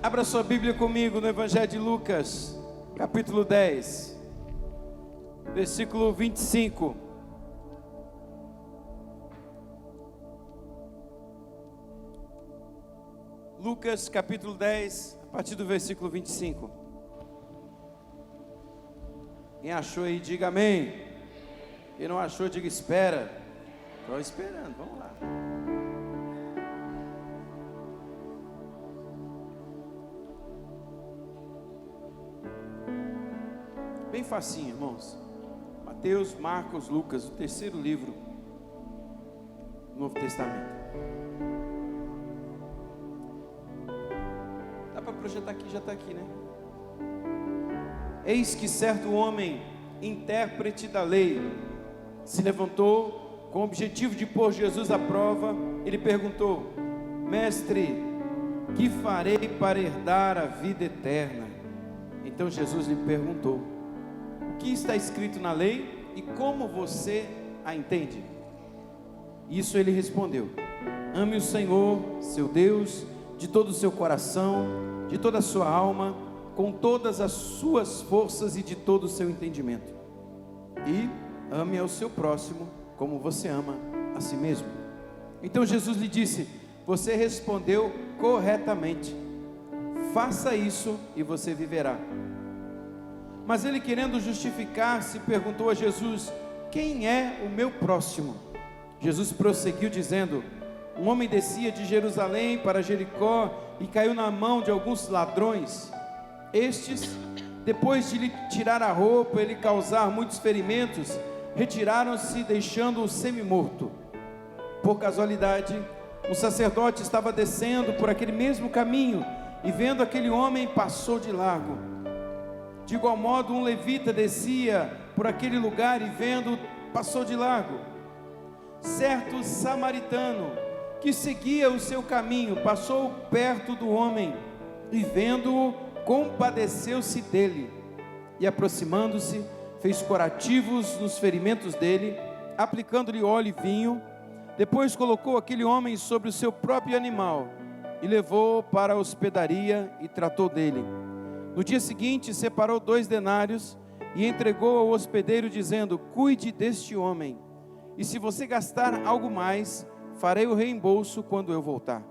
Abra sua Bíblia comigo no Evangelho de Lucas, capítulo 10, versículo 25. Lucas, capítulo 10, a partir do versículo 25. Quem achou aí, diga amém. Quem não achou, diga espera. Estou esperando, vamos lá. Bem facinho, irmãos. Mateus, Marcos, Lucas, o terceiro livro do Novo Testamento. Dá para projetar aqui, já está aqui, né? Eis que certo homem, intérprete da lei, se levantou com o objetivo de pôr Jesus à prova. Ele perguntou: Mestre, que farei para herdar a vida eterna? Então Jesus lhe perguntou: o que está escrito na lei e como você a entende? Isso ele respondeu: ame o Senhor, seu Deus, de todo o seu coração, de toda a sua alma, com todas as suas forças e de todo o seu entendimento. E ame ao seu próximo como você ama a si mesmo. Então Jesus lhe disse: você respondeu corretamente. Faça isso e você viverá. Mas ele, querendo justificar-se, perguntou a Jesus: quem é o meu próximo? Jesus prosseguiu dizendo: um homem descia de Jerusalém para Jericó e caiu na mão de alguns ladrões. Estes, depois de lhe tirar a roupa e lhe causar muitos ferimentos, retiraram-se, deixando-o semi-morto. Por casualidade, um sacerdote estava descendo por aquele mesmo caminho e, vendo aquele homem, passou de largo. De igual modo, um levita descia por aquele lugar e, vendo, passou de largo. Certo samaritano que seguia o seu caminho passou perto do homem e, vendo-o, compadeceu-se dele e, aproximando-se, fez curativos nos ferimentos dele, aplicando-lhe óleo e vinho. Depois colocou aquele homem sobre o seu próprio animal e levou-o para a hospedaria e tratou dele. No dia seguinte, separou 2 denários e entregou ao hospedeiro, dizendo: cuide deste homem, e se você gastar algo mais, farei o reembolso quando eu voltar.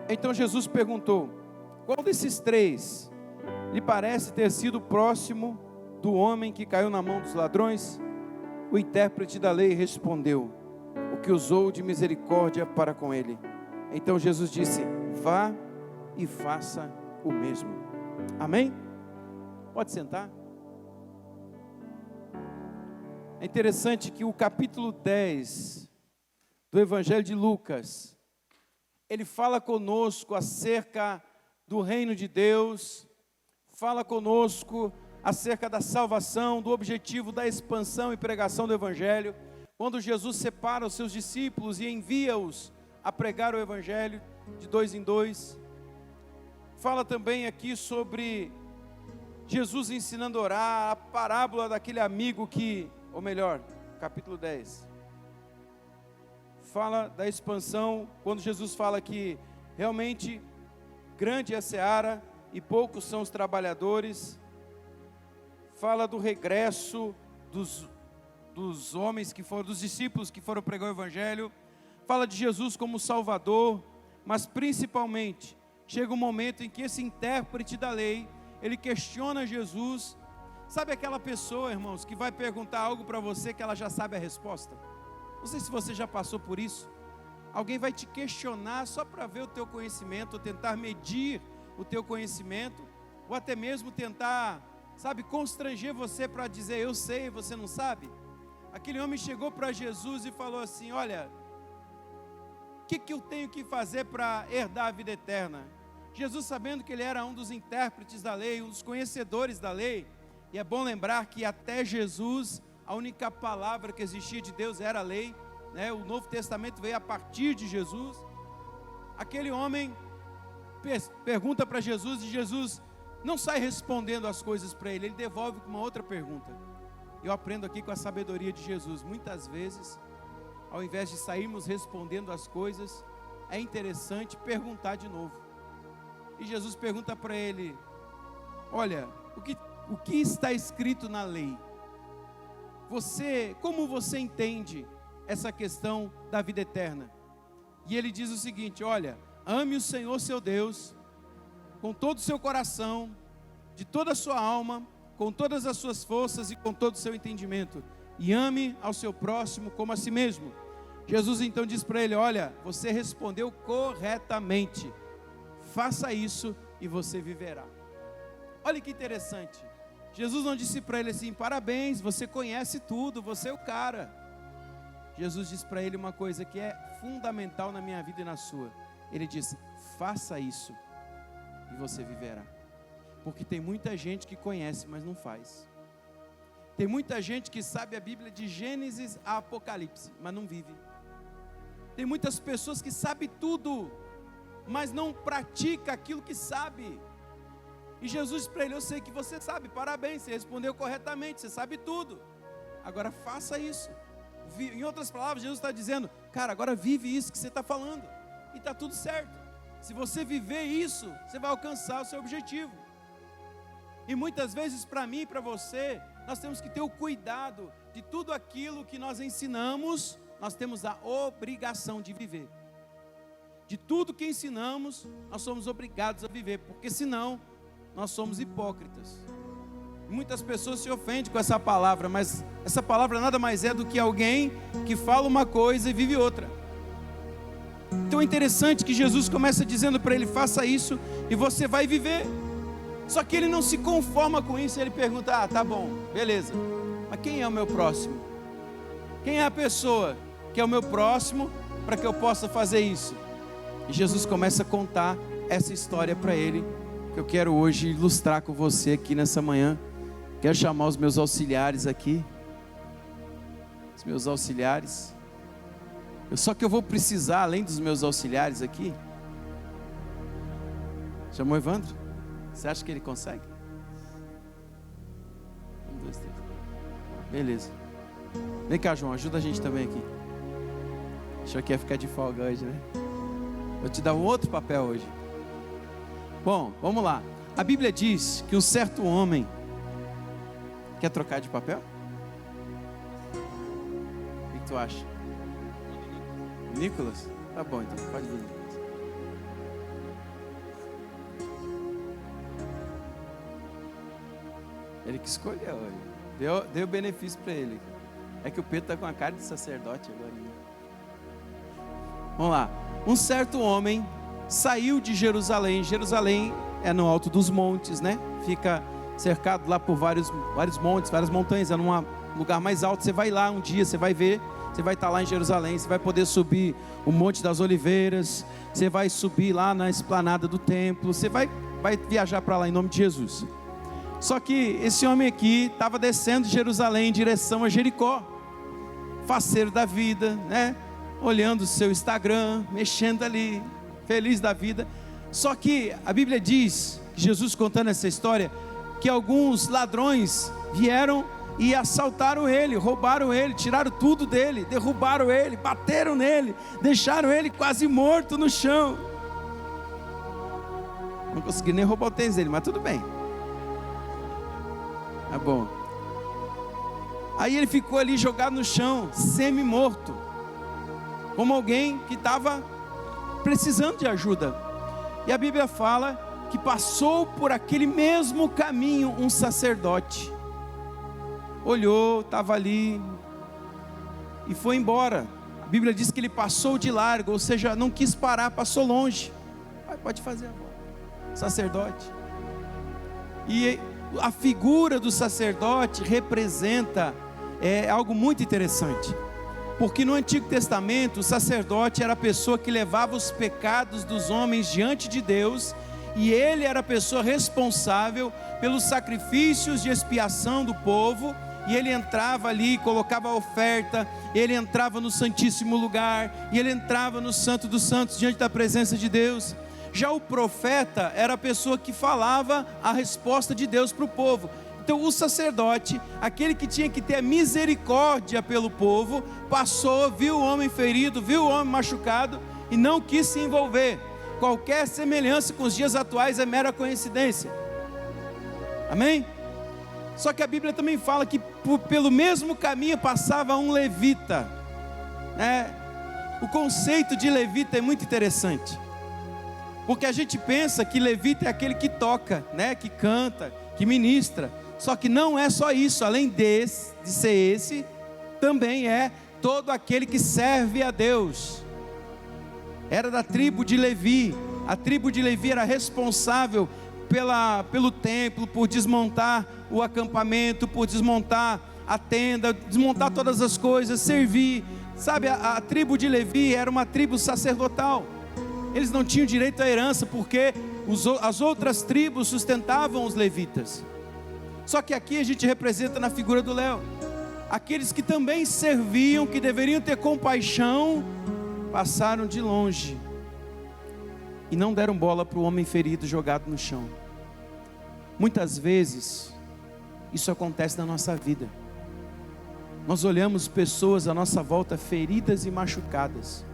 Então Jesus perguntou: qual desses 3 lhe parece ter sido próximo do homem que caiu na mão dos ladrões? O intérprete da lei respondeu: o que usou de misericórdia para com ele. Então Jesus disse: vá e faça o mesmo. Amém? Pode sentar. É interessante que o capítulo 10 do Evangelho de Lucas, ele fala conosco acerca do reino de Deus, fala conosco acerca da salvação, do objetivo da expansão e pregação do Evangelho, quando Jesus separa os seus discípulos e envia-os a pregar o Evangelho de 2 em 2. Fala também aqui sobre Jesus ensinando a orar, a parábola daquele amigo que, ou melhor, capítulo 10, fala da expansão, quando Jesus fala que realmente grande é a seara e poucos são os trabalhadores. Fala do regresso dos homens que foram, dos discípulos que foram pregar o Evangelho. Fala de Jesus como Salvador, mas principalmente chega um momento em que esse intérprete da lei, ele questiona Jesus. Sabe aquela pessoa, irmãos, que vai perguntar algo para você que ela já sabe a resposta? Não sei se você já passou por isso. Alguém vai te questionar só para ver o teu conhecimento, ou tentar medir o teu conhecimento, ou até mesmo tentar, sabe, constranger você para dizer eu sei e você não sabe. Aquele homem chegou para Jesus e falou assim: olha, o que eu tenho que fazer para herdar a vida eterna? Jesus, sabendo que ele era um dos intérpretes da lei, um dos conhecedores da lei, e é bom lembrar que até Jesus, a única palavra que existia de Deus era a lei, né? O Novo Testamento veio a partir de Jesus. Aquele homem pergunta para Jesus, e Jesus não sai respondendo as coisas para ele, ele devolve com uma outra pergunta. Eu aprendo aqui com a sabedoria de Jesus, muitas vezes, ao invés de sairmos respondendo as coisas, é interessante perguntar de novo. e Jesus pergunta para ele: olha, o que está escrito na lei? Como você entende essa questão da vida eterna? E ele diz o seguinte: olha, ame o Senhor seu Deus com todo o seu coração, de toda a sua alma, com todas as suas forças e com todo o seu entendimento, e ame ao seu próximo como a si mesmo. Jesus então diz para ele: olha, você respondeu corretamente, faça isso e você viverá. Olha que interessante, Jesus não disse para ele assim: parabéns, você conhece tudo, você é o cara. Jesus disse para ele uma coisa que é fundamental na minha vida e na sua. Ele disse: faça isso e você viverá. Porque tem muita gente que conhece, mas não faz. Tem muita gente que sabe a Bíblia de Gênesis a Apocalipse, mas não vive. Tem muitas pessoas que sabem tudo, mas não pratica aquilo que sabe. E Jesus disse para ele: eu sei que você sabe, parabéns, você respondeu corretamente, você sabe tudo. Agora faça isso. Em outras palavras, Jesus está dizendo: cara, agora vive isso que você está falando, e está tudo certo. Se você viver isso, você vai alcançar o seu objetivo. E muitas vezes, para mim e para você, nós temos que ter o cuidado de tudo aquilo que nós ensinamos, nós temos a obrigação de viver. De tudo que ensinamos, nós somos obrigados a viver, porque senão nós somos hipócritas. Muitas pessoas se ofendem com essa palavra, mas essa palavra nada mais é do que alguém que fala uma coisa e vive outra. Então é interessante que Jesus começa dizendo para ele: faça isso e você vai viver. Só que ele não se conforma com isso, ele pergunta: tá bom, beleza, mas quem é o meu próximo? Quem é a pessoa que é o meu próximo para que eu possa fazer isso? E Jesus começa a contar essa história para ele, que eu quero hoje ilustrar com você aqui nessa manhã. Quero chamar os meus auxiliares aqui. Os meus auxiliares. Só que eu vou precisar, além dos meus auxiliares aqui. Chamou o Evandro? Você acha que ele consegue? 1, 2, 3. Beleza. Vem cá, João, ajuda a gente também aqui. Achou que ia ficar de folga hoje, né? Vou te dar um outro papel hoje. Bom, vamos lá. A Bíblia diz que um certo homem... Quer trocar de papel? O que tu acha? Nicolas? Tá bom, então pode vir. Ele que escolheu, deu benefício para ele. É que o Pedro está com a cara de sacerdote agora. Vamos lá. Um certo homem saiu de Jerusalém. Jerusalém é no alto dos montes, né? Fica cercado lá por vários montes, várias montanhas. É num lugar mais alto. Você vai lá um dia, você vai ver. Você vai estar lá em Jerusalém. Você vai poder subir o Monte das Oliveiras. Você vai subir lá na esplanada do templo. Você vai viajar para lá em nome de Jesus. Só que esse homem aqui estava descendo de Jerusalém em direção a Jericó, faceiro da vida, né? Olhando o seu Instagram, mexendo ali, feliz da vida. Só que a Bíblia diz, Jesus contando essa história, que alguns ladrões vieram e assaltaram ele, roubaram ele, tiraram tudo dele, derrubaram ele, bateram nele, deixaram ele quase morto no chão. Não consegui nem roubar o tênis dele, mas tudo bem. Tá bom. Aí ele ficou ali jogado no chão, semi-morto, como alguém que estava precisando de ajuda. E a Bíblia fala que passou por aquele mesmo caminho um sacerdote. Olhou, estava ali e foi embora. A Bíblia diz que ele passou de largo, ou seja, não quis parar, passou longe. Pode fazer agora. Sacerdote. E a figura do sacerdote representa algo muito interessante, porque no Antigo Testamento o sacerdote era a pessoa que levava os pecados dos homens diante de Deus, e ele era a pessoa responsável pelos sacrifícios de expiação do povo, e ele entrava ali, colocava a oferta, ele entrava no Santíssimo Lugar, e ele entrava no Santo dos Santos, diante da presença de Deus. Já o profeta era a pessoa que falava a resposta de Deus para o povo. Então o sacerdote, aquele que tinha que ter a misericórdia pelo povo, passou, viu o homem ferido, viu o homem machucado e não quis se envolver. qualquer semelhança com os dias atuais é mera coincidência. Amém? Só que a Bíblia também fala que pelo mesmo caminho passava um levita. O conceito de levita é muito interessante, porque a gente pensa que levita é aquele que toca, que canta, que ministra. Só que não é só isso. Além de ser esse, também é todo aquele que serve a Deus. Era da tribo de Levi. A tribo de Levi era responsável pelo templo, por desmontar o acampamento, por desmontar a tenda, desmontar todas as coisas, servir. Sabe, a tribo de Levi era uma tribo sacerdotal. Eles não tinham direito à herança, porque as outras tribos sustentavam os levitas. Só que aqui a gente representa na figura do Léo aqueles que também serviam, que deveriam ter compaixão, passaram de longe e não deram bola para o homem ferido jogado no chão. Muitas vezes isso acontece na nossa vida. Nós olhamos pessoas à nossa volta feridas e machucadas,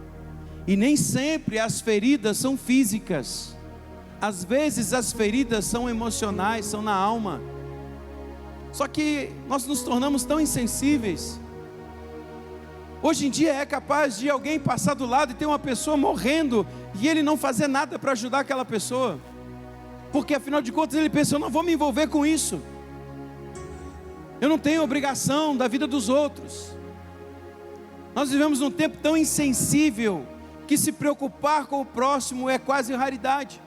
e nem sempre as feridas são físicas. Às vezes as feridas são emocionais, são na alma. Só que nós nos tornamos tão insensíveis. Hoje em dia é capaz de alguém passar do lado e ter uma pessoa morrendo e ele não fazer nada para ajudar aquela pessoa, porque afinal de contas ele pensa: eu não vou me envolver com isso, eu não tenho obrigação da vida dos outros. Nós vivemos num tempo tão insensível que se preocupar com o próximo é quase raridade.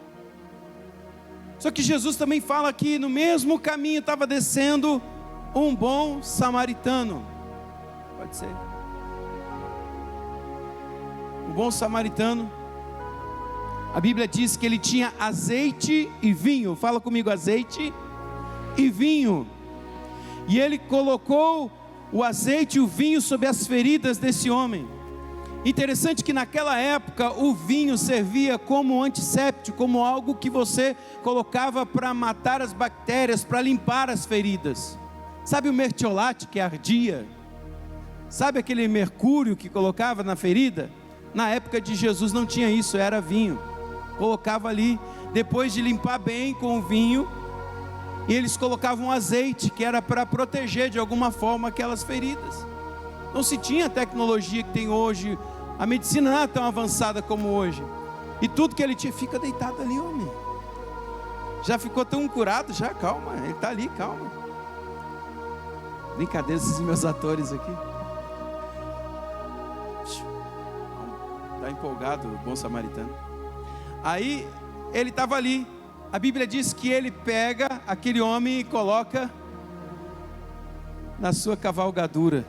Só que Jesus também fala que no mesmo caminho estava descendo um bom samaritano. Pode ser. O bom samaritano, a Bíblia diz que ele tinha azeite e vinho. Fala comigo: azeite e vinho. E ele colocou o azeite e o vinho sobre as feridas desse homem. Interessante que naquela época o vinho servia como antisséptico, como algo que você colocava para matar as bactérias, para limpar as feridas. Sabe o mertiolate que ardia? Sabe aquele mercúrio que colocava na ferida? Na época de Jesus não tinha isso, era vinho. Colocava ali, depois de limpar bem com o vinho, e eles colocavam azeite, que era para proteger de alguma forma aquelas feridas. Não se tinha a tecnologia que tem hoje, a medicina não é tão avançada como hoje. E tudo que ele tinha, fica deitado ali, homem. Já ficou tão curado, já, calma, ele está ali, calma. Brincadeira, esses meus atores aqui. Está empolgado o bom samaritano. Aí, ele estava ali. A Bíblia diz que ele pega aquele homem e coloca na sua cavalgadura.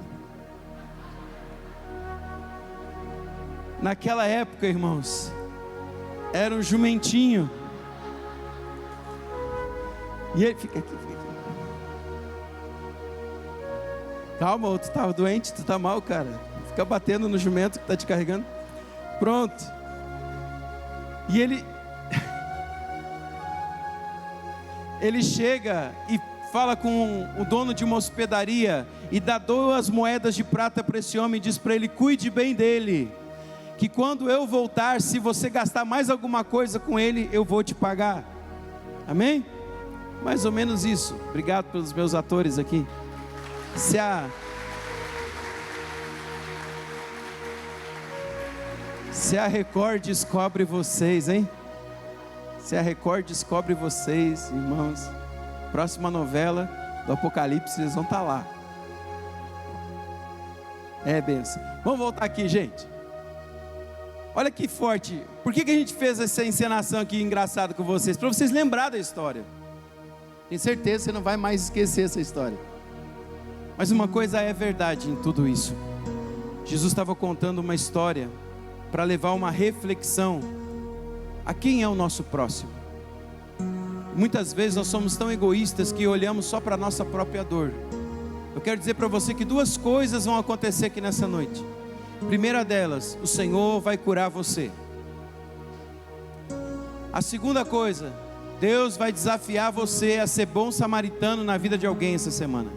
Naquela época, irmãos, era um jumentinho. E ele fica aqui. Calma, tu estava doente, tu está mal, cara. Fica batendo no jumento que está te carregando. Pronto. E ele chega e fala com o dono de uma hospedaria e dá 2 moedas de prata para esse homem e diz para ele: cuide bem dele, que quando eu voltar, se você gastar mais alguma coisa com ele, eu vou te pagar. Amém? Mais ou menos isso. Obrigado pelos meus atores aqui. Se a Record descobre vocês, hein? Se a Record descobre vocês, irmãos, próxima novela do Apocalipse, eles vão estar lá. É benção. Vamos voltar aqui, gente. Olha que forte. Por que a gente fez essa encenação aqui engraçada com vocês? Para vocês lembrarem da história. Tenho certeza que você não vai mais esquecer essa história. Mas uma coisa é verdade em tudo isso. Jesus estava contando uma história para levar uma reflexão a quem é o nosso próximo. Muitas vezes nós somos tão egoístas que olhamos só para a nossa própria dor. Eu quero dizer para você que 2 coisas vão acontecer aqui nessa noite. Primeira delas, o Senhor vai curar você. A segunda coisa, Deus vai desafiar você a ser bom samaritano na vida de alguém essa semana.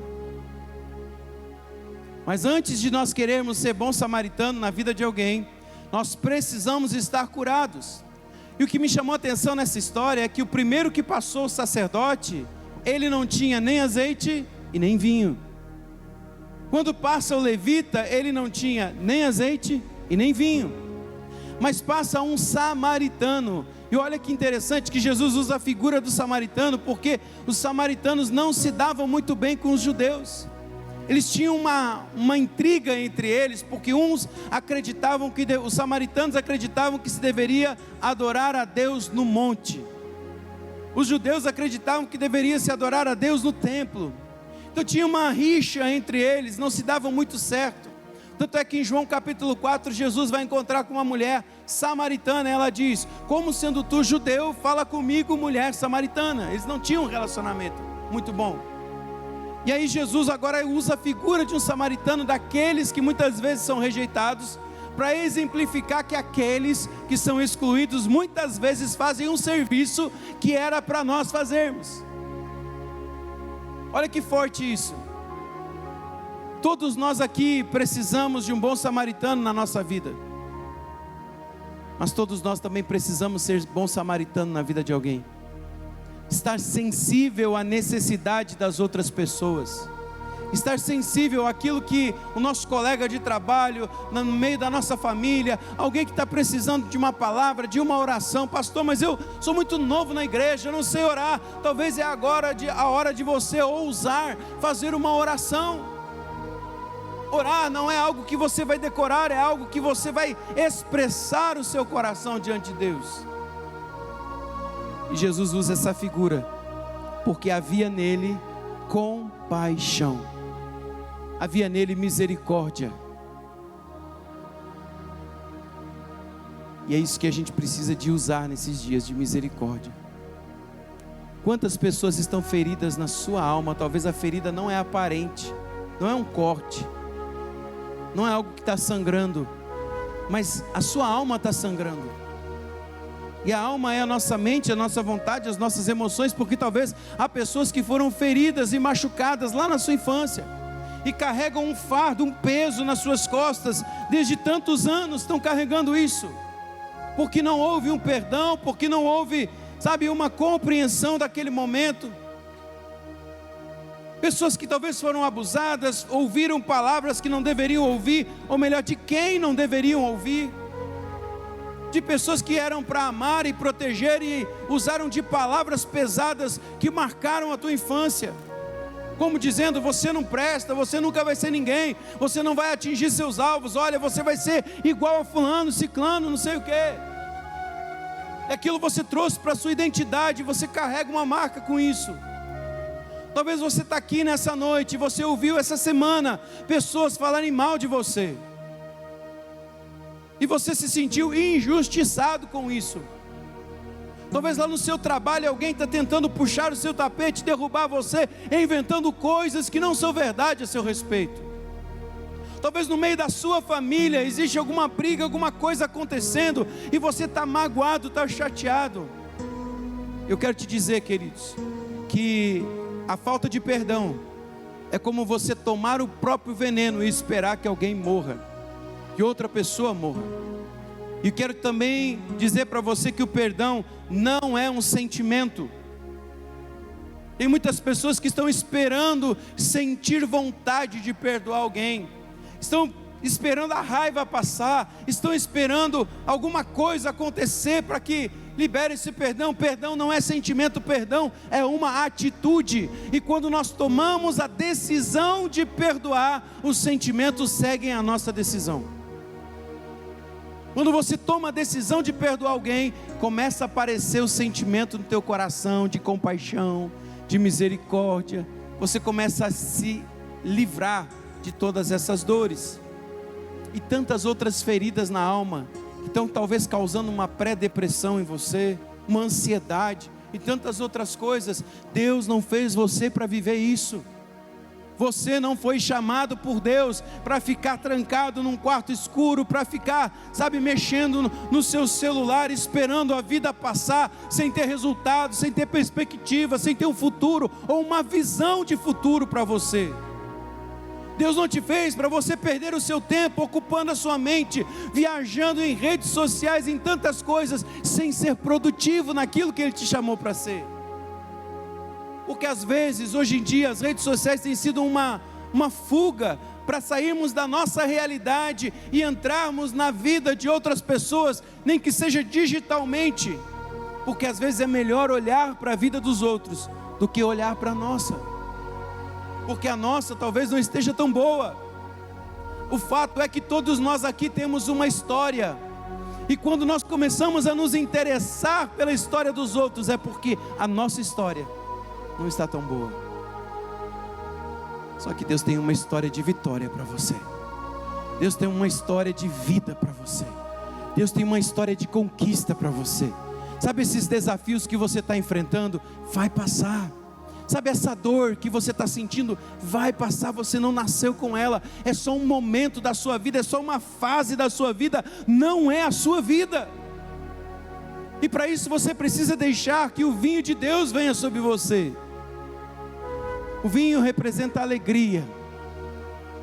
Mas antes de nós querermos ser bom samaritano na vida de alguém, nós precisamos estar curados. E o que me chamou a atenção nessa história é que o primeiro que passou, o sacerdote, ele não tinha nem azeite e nem vinho. Quando passa o levita, ele não tinha nem azeite e nem vinho. Mas passa um samaritano. E olha que interessante que Jesus usa a figura do samaritano, porque os samaritanos não se davam muito bem com os judeus. Eles tinham uma intriga entre eles, porque uns acreditavam que, os samaritanos acreditavam que se deveria adorar a Deus no monte. Os judeus acreditavam que deveria se adorar a Deus no templo. Então tinha uma rixa entre eles, não se davam muito certo. Tanto é que em João capítulo 4, Jesus vai encontrar com uma mulher samaritana. Ela diz: como sendo tu judeu, fala comigo, mulher samaritana. Eles não tinham um relacionamento muito bom. E aí Jesus agora usa a figura de um samaritano, daqueles que muitas vezes são rejeitados, para exemplificar que aqueles que são excluídos muitas vezes fazem um serviço que era para nós fazermos. Olha que forte isso. Todos nós aqui precisamos de um bom samaritano na nossa vida, mas todos nós também precisamos ser bom samaritano na vida de alguém. Estar sensível à necessidade das outras pessoas, estar sensível àquilo que o nosso colega de trabalho, no meio da nossa família, alguém que está precisando de uma palavra, de uma oração. Pastor, mas eu sou muito novo na igreja, eu não sei orar. Talvez é agora a hora de você ousar fazer uma oração. Orar não é algo que você vai decorar, é algo que você vai expressar o seu coração diante de Deus. E Jesus usa essa figura, porque havia nele compaixão, havia nele misericórdia. E é isso que a gente precisa de usar nesses dias de misericórdia. Quantas pessoas estão feridas na sua alma? Talvez a ferida não é aparente, não é um corte, não é algo que está sangrando, mas a sua alma está sangrando. E a alma é a nossa mente, a nossa vontade, as nossas emoções, porque talvez há pessoas que foram feridas e machucadas lá na sua infância, e carregam um fardo, um peso nas suas costas, desde tantos anos estão carregando isso, porque não houve um perdão, porque não houve, uma compreensão daquele momento. Pessoas que talvez foram abusadas, ouviram palavras que não deveriam ouvir, ou melhor, de quem não deveriam ouvir. De pessoas que eram para amar e proteger e usaram de palavras pesadas que marcaram a tua infância, como dizendo: você não presta, você nunca vai ser ninguém, você não vai atingir seus alvos, olha, você vai ser igual a fulano, ciclano, não sei o que. Aquilo você trouxe para a sua identidade, você carrega uma marca com isso. Talvez você está aqui nessa noite e você ouviu essa semana pessoas falarem mal de você, e você se sentiu injustiçado com isso. Talvez lá no seu trabalho alguém está tentando puxar o seu tapete, derrubar você, inventando coisas que não são verdade a seu respeito. Talvez no meio da sua família existe alguma briga, alguma coisa acontecendo, e você está magoado, está chateado. Eu quero te dizer, queridos, que a falta de perdão é como você tomar o próprio veneno e esperar que alguém morra, que outra pessoa morra. E quero também dizer para você que o perdão não é um sentimento. Tem muitas pessoas que estão esperando sentir vontade de perdoar alguém, estão esperando a raiva passar, estão esperando alguma coisa acontecer para que libere esse perdão. Perdão não é sentimento, perdão é uma atitude. E quando nós tomamos a decisão de perdoar, os sentimentos seguem a nossa decisão. Quando você toma a decisão de perdoar alguém, começa a aparecer o sentimento no teu coração de compaixão, de misericórdia. Você começa a se livrar de todas essas dores e tantas outras feridas na alma, que estão talvez causando uma pré-depressão em você, uma ansiedade e tantas outras coisas. Deus não fez você para viver isso. Você não foi chamado por Deus para ficar trancado num quarto escuro, para ficar, mexendo no seu celular, esperando a vida passar, sem ter resultado, sem ter perspectiva, sem ter um futuro, ou uma visão de futuro para você. Deus não te fez para você perder o seu tempo ocupando a sua mente, viajando em redes sociais, em tantas coisas, sem ser produtivo naquilo que Ele te chamou para ser. Porque às vezes, hoje em dia, as redes sociais têm sido uma fuga para sairmos da nossa realidade e entrarmos na vida de outras pessoas, nem que seja digitalmente, porque às vezes é melhor olhar para a vida dos outros do que olhar para a nossa, porque a nossa talvez não esteja tão boa. O fato é que todos nós aqui temos uma história, e quando nós começamos a nos interessar pela história dos outros, é porque a nossa história não está tão boa. Só que Deus tem uma história de vitória para você. Deus tem uma história de vida para você. Deus tem uma história de conquista para você. Sabe esses desafios que você está enfrentando? Vai passar. Sabe essa dor que você está sentindo? Vai passar, você não nasceu com ela. É só um momento da sua vida, é só uma fase da sua vida, não é a sua vida. E para isso você precisa deixar que o vinho de Deus venha sobre você. O vinho representa alegria.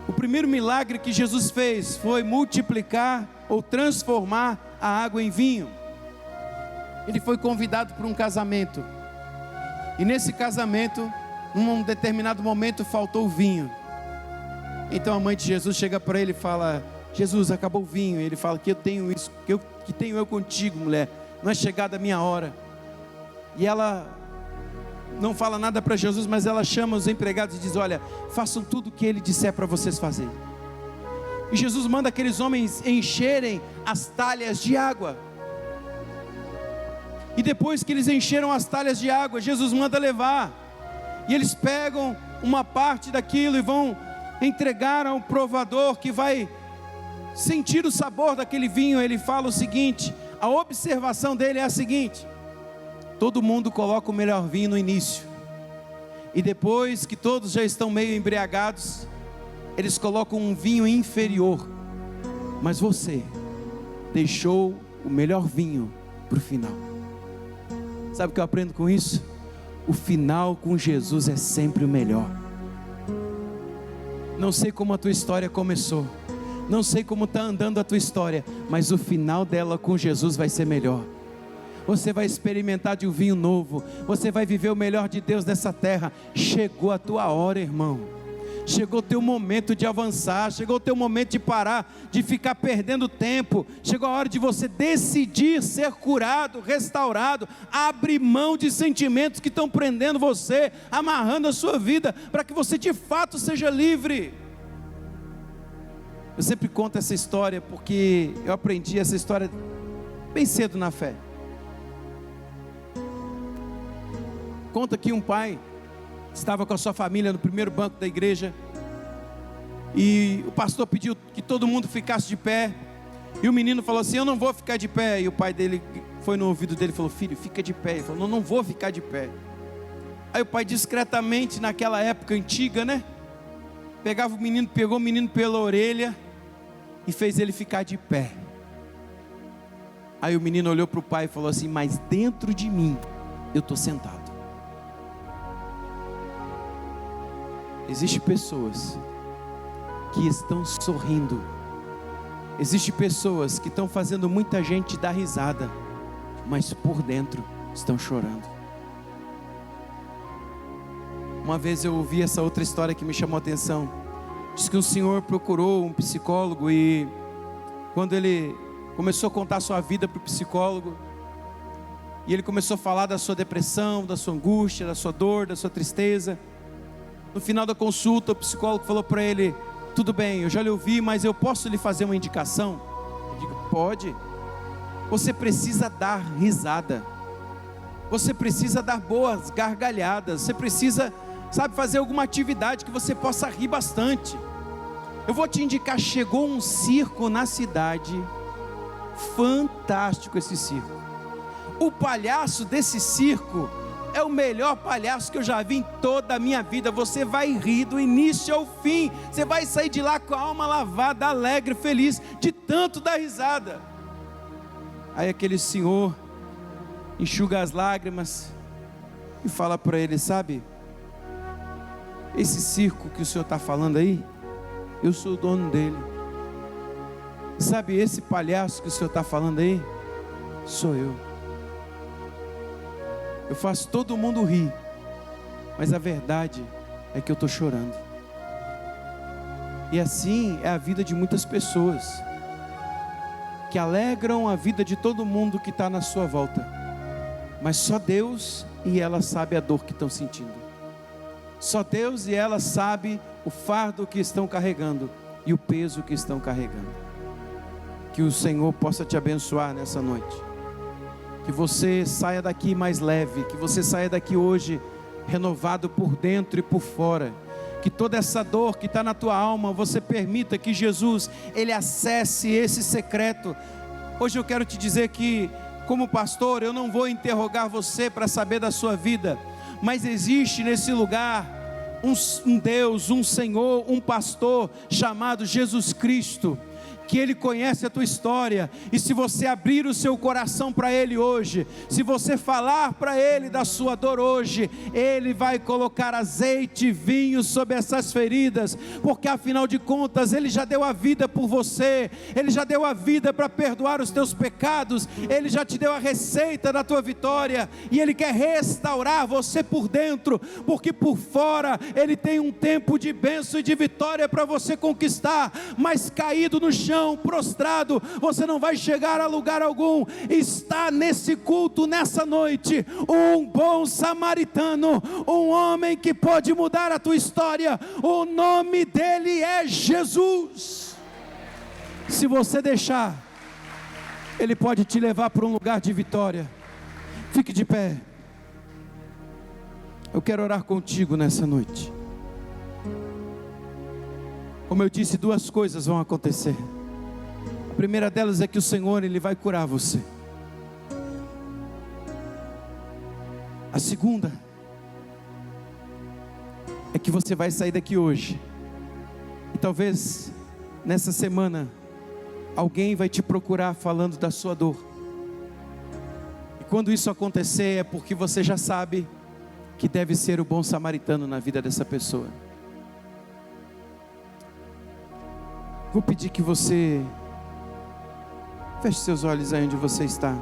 O primeiro milagre que Jesus fez foi multiplicar ou transformar a água em vinho. Ele foi convidado para um casamento. E nesse casamento, num determinado momento, faltou o vinho. Então a mãe de Jesus chega para ele e fala: Jesus, acabou o vinho. E ele fala: que eu tenho isso, que tenho eu contigo, mulher. Não é chegada a minha hora. E ela não fala nada para Jesus, mas ela chama os empregados e diz: olha, façam tudo o que ele disser para vocês fazerem. E Jesus manda aqueles homens encherem as talhas de água. E depois que eles encheram as talhas de água, Jesus manda levar. E eles pegam uma parte daquilo e vão entregar ao provador, que vai sentir o sabor daquele vinho. Ele fala o seguinte, a observação dele é a seguinte: todo mundo coloca o melhor vinho no início, e depois que todos já estão meio embriagados, eles colocam um vinho inferior. Mas você deixou o melhor vinho para o final. Sabe o que eu aprendo com isso? O final com Jesus é sempre o melhor. Não sei como a tua história começou, não sei como está andando a tua história, mas o final dela com Jesus vai ser melhor. Você vai experimentar de um vinho novo, você vai viver o melhor de Deus nessa terra. Chegou a tua hora, irmão. Chegou o teu momento de avançar, chegou o teu momento de parar, de ficar perdendo tempo. Chegou a hora de você decidir ser curado, restaurado, abrir mão de sentimentos que estão prendendo você, amarrando a sua vida, para que você de fato seja livre. Eu sempre conto essa história, porque eu aprendi essa história bem cedo na fé. Conta que um pai estava com a sua família no primeiro banco da igreja, e o pastor pediu que todo mundo ficasse de pé, e o menino falou assim: eu não vou ficar de pé. E o pai dele foi no ouvido dele e falou: filho, fica de pé. Ele falou: não vou ficar de pé. Aí o pai discretamente, naquela época antiga, né, pegava o menino, pegou o menino pela orelha e fez ele ficar de pé. Aí o menino olhou para o pai e falou assim: mas dentro de mim eu estou sentado. Existem pessoas que estão sorrindo, existem pessoas que estão fazendo muita gente dar risada, mas por dentro estão chorando. Uma vez eu ouvi essa outra história que me chamou a atenção. Diz que um senhor procurou um psicólogo, e quando ele começou a contar a sua vida para o psicólogo, e ele começou a falar da sua depressão, da sua angústia, da sua dor, da sua tristeza, no final da consulta, o psicólogo falou para ele: tudo bem, eu já lhe ouvi, mas eu posso lhe fazer uma indicação? Eu digo: pode. Você precisa dar risada, você precisa dar boas gargalhadas, você precisa, fazer alguma atividade que você possa rir bastante. Eu vou te indicar, chegou um circo na cidade, fantástico esse circo. O palhaço desse circo é o melhor palhaço que eu já vi em toda a minha vida. Você vai rir do início ao fim, você vai sair de lá com a alma lavada, alegre, feliz, de tanto dar risada. Aí aquele senhor enxuga as lágrimas e fala para ele: sabe, esse circo que o senhor está falando aí eu sou o dono dele. Sabe, esse palhaço que o senhor está falando aí, sou eu. Eu faço todo mundo rir, mas a verdade é que eu estou chorando. E assim é a vida de muitas pessoas, que alegram a vida de todo mundo que está na sua volta, mas só Deus e ela sabe a dor que estão sentindo. Só Deus e ela sabe o fardo que estão carregando e o peso que estão carregando. Que o Senhor possa te abençoar nessa noite, que você saia daqui mais leve, que você saia daqui hoje renovado por dentro e por fora, que toda essa dor que está na tua alma, você permita que Jesus, Ele acesse esse secreto. Hoje eu quero te dizer que, como pastor, eu não vou interrogar você para saber da sua vida, mas existe nesse lugar um Deus, um Senhor, um pastor chamado Jesus Cristo, que Ele conhece a tua história, e se você abrir o seu coração para Ele hoje, se você falar para Ele da sua dor hoje, Ele vai colocar azeite e vinho sobre essas feridas, porque afinal de contas, Ele já deu a vida por você, Ele já deu a vida para perdoar os teus pecados, Ele já te deu a receita da tua vitória, e Ele quer restaurar você por dentro, porque por fora, Ele tem um tempo de bênção e de vitória para você conquistar, mas caído no chão, prostrado, você não vai chegar a lugar algum. Está nesse culto, nessa noite, um bom samaritano, um homem que pode mudar a tua história. O nome dele é Jesus. Se você deixar, ele pode te levar para um lugar de vitória. Fique de pé. Eu quero orar contigo nessa noite. Como eu disse, duas coisas vão acontecer. A primeira delas é que o Senhor, Ele vai curar você. A segunda é que você vai sair daqui hoje, e talvez nessa semana alguém vai te procurar falando da sua dor, e quando isso acontecer é porque você já sabe que deve ser o bom samaritano na vida dessa pessoa. Vou pedir que você feche seus olhos aí onde você está.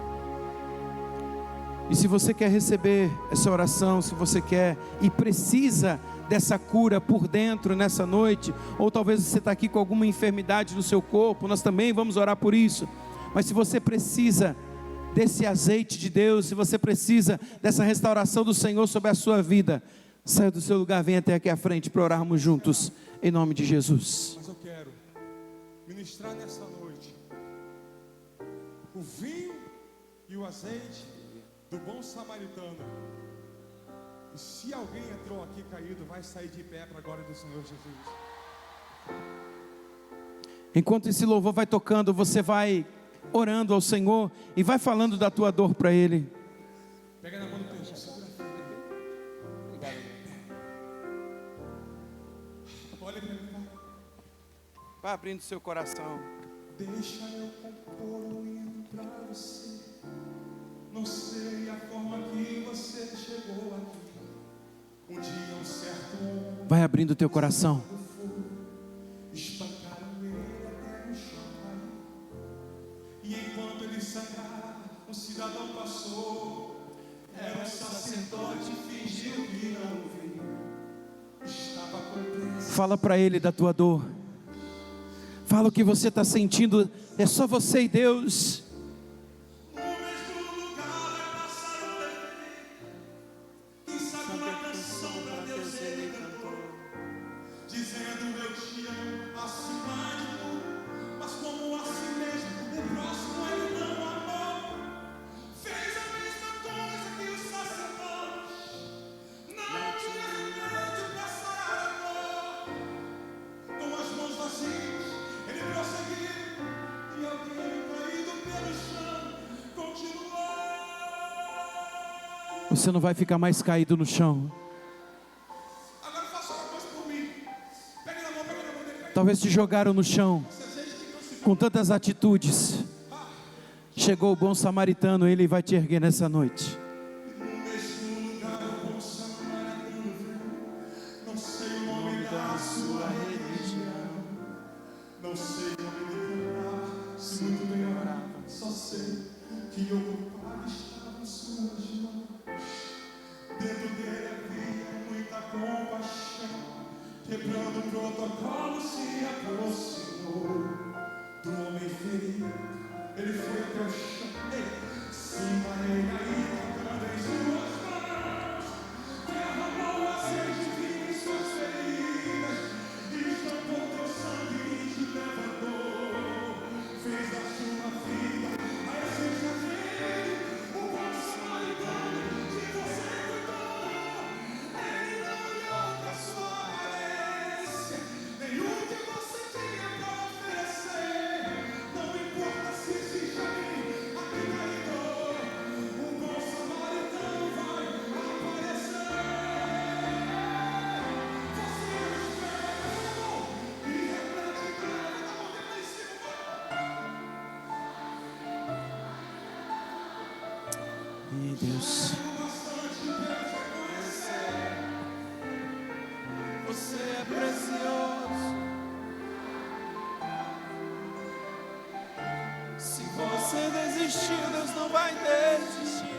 E se você quer receber essa oração, se você quer e precisa dessa cura por dentro nessa noite, ou talvez você está aqui com alguma enfermidade no seu corpo, nós também vamos orar por isso. Mas se você precisa desse azeite de Deus, se você precisa dessa restauração do Senhor sobre a sua vida, saia do seu lugar, venha até aqui à frente para orarmos juntos, em nome de Jesus. Mas eu quero ministrar nessa noite o vinho e o azeite do bom samaritano. E se alguém entrou aqui caído, vai sair de pé para a glória do Senhor Jesus. Enquanto esse louvor vai tocando, você vai orando ao Senhor e vai falando da tua dor para Ele. Pega na mão do teu irmão, segura. Obrigado. Olha para mim. Vai abrindo seu coração. Deixa eu compor um hino pra você. Não sei a forma que você chegou aqui. Um dia um certo homem, Vai abrindo teu coração. espancaram ele até no chão cair. E enquanto ele sangrava, um cidadão passou. Era um sacerdote, fingiu que não viu. Estava com pressa. Fala para Ele da tua dor. Fala o que você está sentindo. É só você e Deus. No mesmo lugar vai passar um perfeito. Quem sabe uma canção pra Deus ele cantou, dizendo eu te amo acima de tudo. Mas como assim mesmo, o próximo ele não amou. Fez a mesma coisa que o sacerdote. Não tinha remédio pra sarar a dor. Com as mãos vazias ele prosseguiu, e alguém caído pelo chão continuou. Você não vai ficar mais caído no chão. Agora faça uma coisa por mim. Pega na mão dele. Talvez te jogaram no chão com tantas atitudes. Chegou o bom samaritano, Ele vai te erguer nessa noite. No mesmo lugar o bom samaritano veio. Não sei o nome da sua religião. protocolo se aproximou do homem ferido. Ele foi até o chão. Cima ele aí, tocando em suas mãos, derramou azeite vivo em suas feridas, e estampou teu sangue e te levantou. Fez a sua vida a essência dele, o bom samaritano que você cuidou. Ele não olhou para sua aparência, nem o que você tinha para oferecer. Não importa se existe alguém aqui caído, o bom samaritano vai aparecer. Você espera e reflete para a mão dele em cima. Deus, você é precioso. Se você desistir, Deus não vai desistir.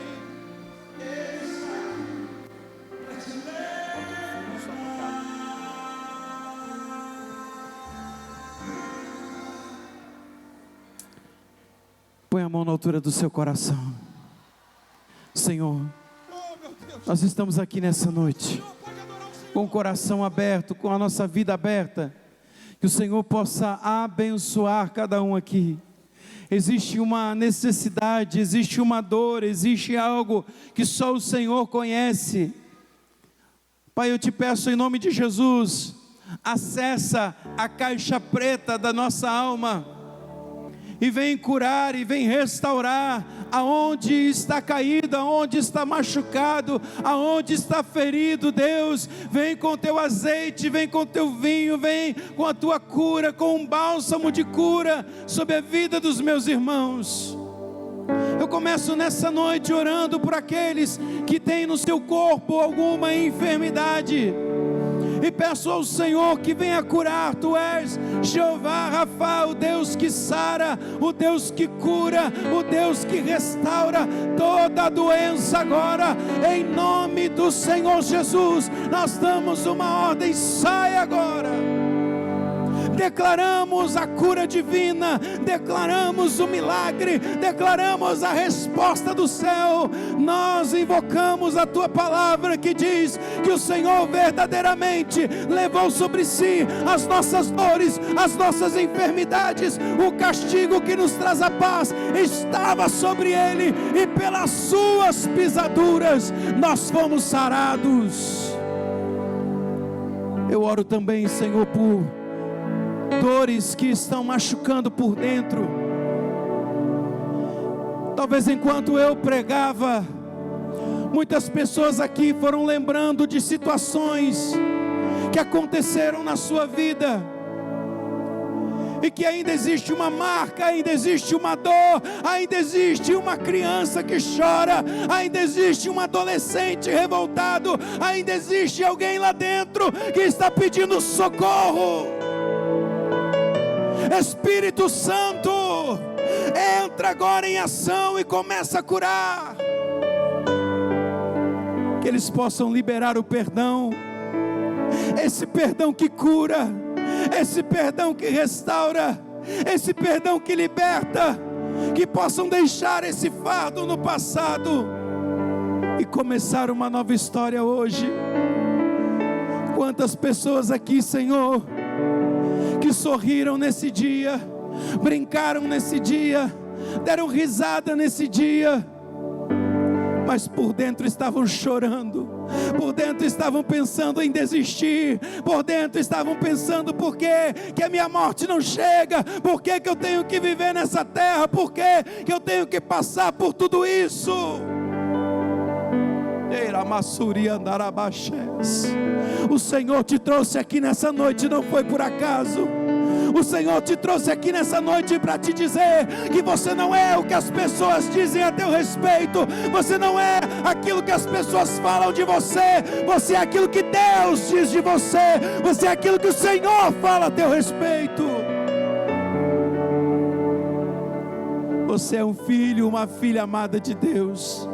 Põe a mão na altura do seu coração. Senhor, nós estamos aqui nessa noite, com o coração aberto, com a nossa vida aberta, que o Senhor possa abençoar cada um aqui. Existe uma necessidade, existe uma dor, existe algo que só o Senhor conhece. Pai, eu te peço em nome de Jesus, acessa a caixa preta da nossa alma, e vem curar, e vem restaurar, aonde está caído, aonde está machucado, aonde está ferido. Deus, vem com teu azeite, vem com teu vinho, vem com a tua cura, com um bálsamo de cura sobre a vida dos meus irmãos. Eu começo nessa noite orando por aqueles que têm no seu corpo alguma enfermidade, e peço ao Senhor que venha curar. Tu és Jeová Rafa, o Deus que sara, o Deus que cura, o Deus que restaura toda a doença agora, em nome do Senhor Jesus. Nós damos uma ordem: sai agora. Declaramos a cura divina, declaramos o milagre, declaramos a resposta do céu. Nós invocamos a tua palavra que diz que o Senhor verdadeiramente levou sobre si as nossas dores, as nossas enfermidades. O castigo que nos traz a paz estava sobre ele, e pelas suas pisaduras nós fomos sarados. Eu oro também, Senhor, por dores que estão machucando por dentro. Talvez enquanto eu pregava, muitas pessoas aqui foram lembrando de situações que aconteceram na sua vida, e que ainda existe uma marca, ainda existe uma dor, ainda existe uma criança que chora, ainda existe um adolescente revoltado, ainda existe alguém lá dentro que está pedindo socorro. Espírito Santo, entra agora em ação e começa a curar. Que eles possam liberar o perdão, esse perdão que cura, esse perdão que restaura, esse perdão que liberta. Que possam deixar esse fardo no passado e começar uma nova história hoje. Quantas pessoas aqui, Senhor, que sorriram nesse dia, brincaram nesse dia, deram risada nesse dia, mas por dentro estavam chorando, por dentro estavam pensando em desistir, por dentro estavam pensando: por que a minha morte não chega? Por que eu tenho que viver nessa terra? Por que eu tenho que passar por tudo isso? O Senhor te trouxe aqui nessa noite, não foi por acaso. O Senhor te trouxe aqui nessa noite para te dizer que você não é o que as pessoas dizem a teu respeito, você não é aquilo que as pessoas falam de você, você é aquilo que Deus diz de você, você é aquilo que o Senhor fala a teu respeito. Você é um filho, uma filha amada de Deus.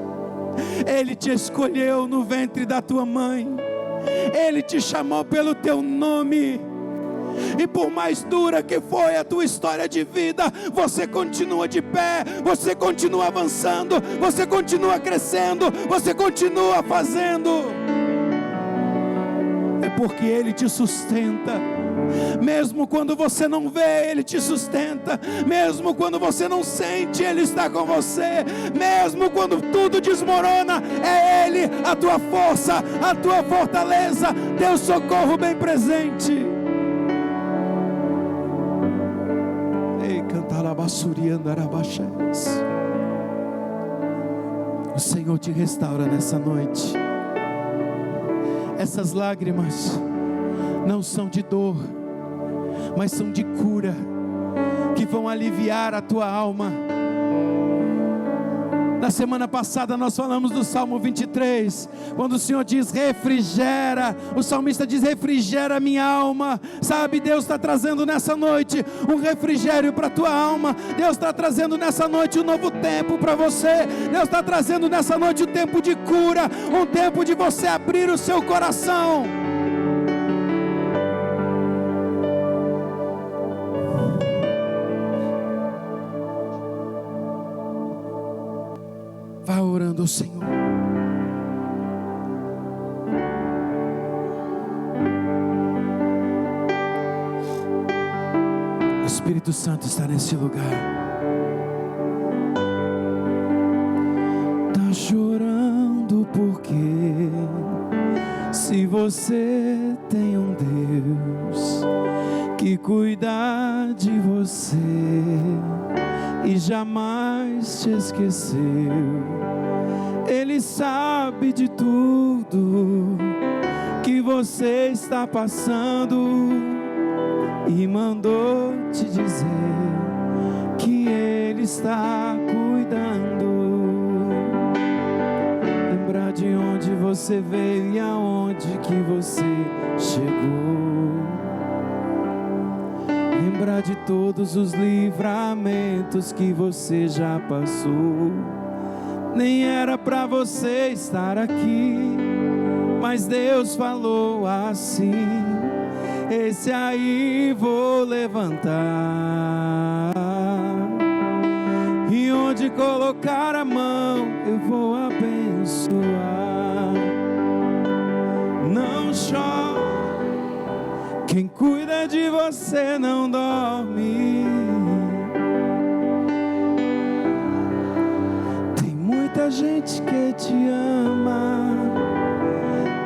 Ele te escolheu no ventre da tua mãe, Ele te chamou pelo teu nome, E por mais dura que foi a tua história de vida, você continua de pé, você continua avançando, você continua crescendo, você continua fazendo. É porque Ele te sustenta. Mesmo quando você não vê, Ele te sustenta. Mesmo quando você não sente, Ele está com você. Mesmo quando tudo desmorona, é Ele a tua força, a tua fortaleza, teu socorro bem presente. Ei, cantar a bassurianda arabaxés. O Senhor te restaura nessa noite. Essas lágrimas não são de dor, mas são de cura, que vão aliviar a tua alma. Na semana passada nós falamos do Salmo 23, quando o Senhor diz refrigera, o salmista diz refrigera minha alma. Sabe, Deus está trazendo nessa noite um refrigério para a tua alma. Deus está trazendo nessa noite um novo tempo para você. Deus está trazendo nessa noite um tempo de cura, um tempo de você abrir o seu coração. Vá orando ao Senhor. O Espírito Santo está nesse lugar. Tá chorando porque se você tem um Deus que cuida de você e jamais te esqueceu, Ele sabe de tudo que você está passando e mandou te dizer que Ele está cuidando. Lembrar de onde você veio e aonde que você chegou. Lembrar de todos os livramentos que você já passou. Nem era para você estar aqui, mas Deus falou assim: esse aí vou levantar, e onde colocar a mão eu vou abençoar. Não chore, quem cuida de você não dorme. Tem muita gente que te ama.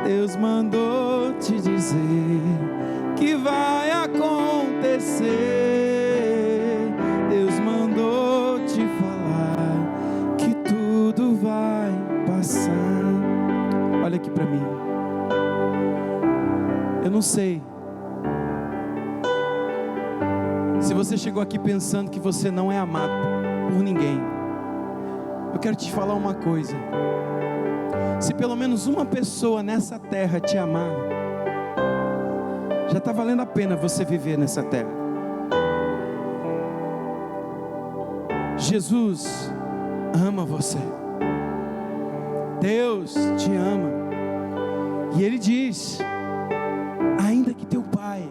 Deus mandou te dizer que vai acontecer. Deus mandou te falar que tudo vai passar. Olha aqui para mim. Eu não sei se você chegou aqui pensando que você não é amado por ninguém. Eu quero te falar uma coisa: se pelo menos uma pessoa nessa terra te amar, já está valendo a pena você viver nessa terra. Jesus ama você. Deus te ama. E Ele diz: ainda que teu pai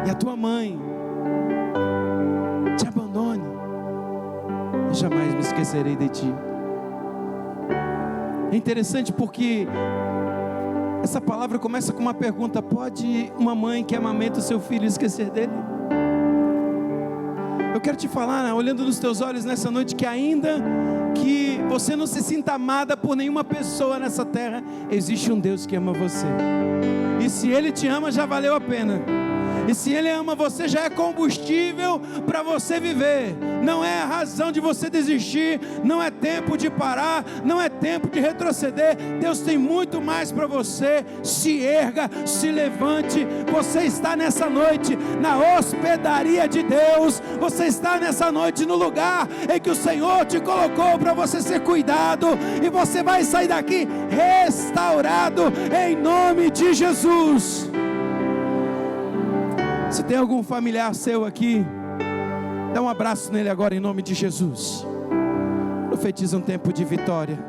e a tua mãe te abandone, eu jamais me esquecerei de ti. É interessante porque essa palavra começa com uma pergunta: pode uma mãe que amamenta o seu filho esquecer dele? Eu quero te falar, olhando nos teus olhos nessa noite, que ainda que você não se sinta amada por nenhuma pessoa nessa terra, existe um Deus que ama você. E se Ele te ama, já valeu a pena. E se Ele ama você, já é combustível para você viver. Não é a razão de você desistir. Não é tempo de parar. Não é tempo de retroceder. Deus tem muito mais para você. Se erga, se levante. Você está nessa noite na hospedaria de Deus. Você está nessa noite no lugar em que o Senhor te colocou para você ser cuidado. E você vai sair daqui restaurado em nome de Jesus. Se tem algum familiar seu aqui, dá um abraço nele agora em nome de Jesus. Profetiza um tempo de vitória.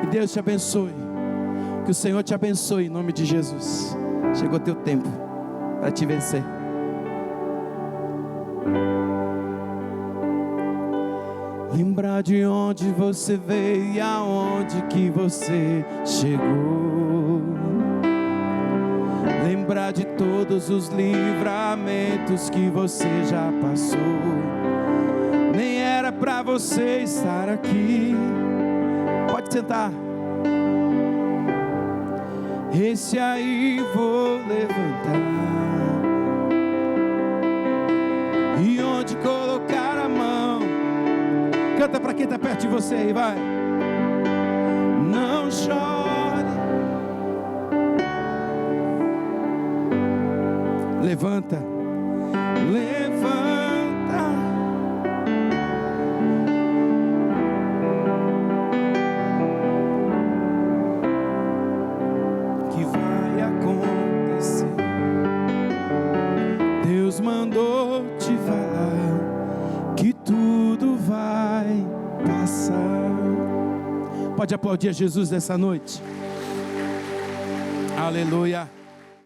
E Deus te abençoe. Que o Senhor te abençoe em nome de Jesus. Chegou teu tempo para te vencer. Lembrar de onde você veio e aonde que você chegou. Lembrar de todos os livramentos que você já passou. Nem era pra você estar aqui. Pode sentar. Esse aí vou levantar. E onde colocar a mão. Canta pra quem está perto de você aí, vai. Não chore. Levanta. Levanta. Que vai acontecer. Deus mandou te falar que tudo vai passar. Pode aplaudir a Jesus nessa noite. Aleluia.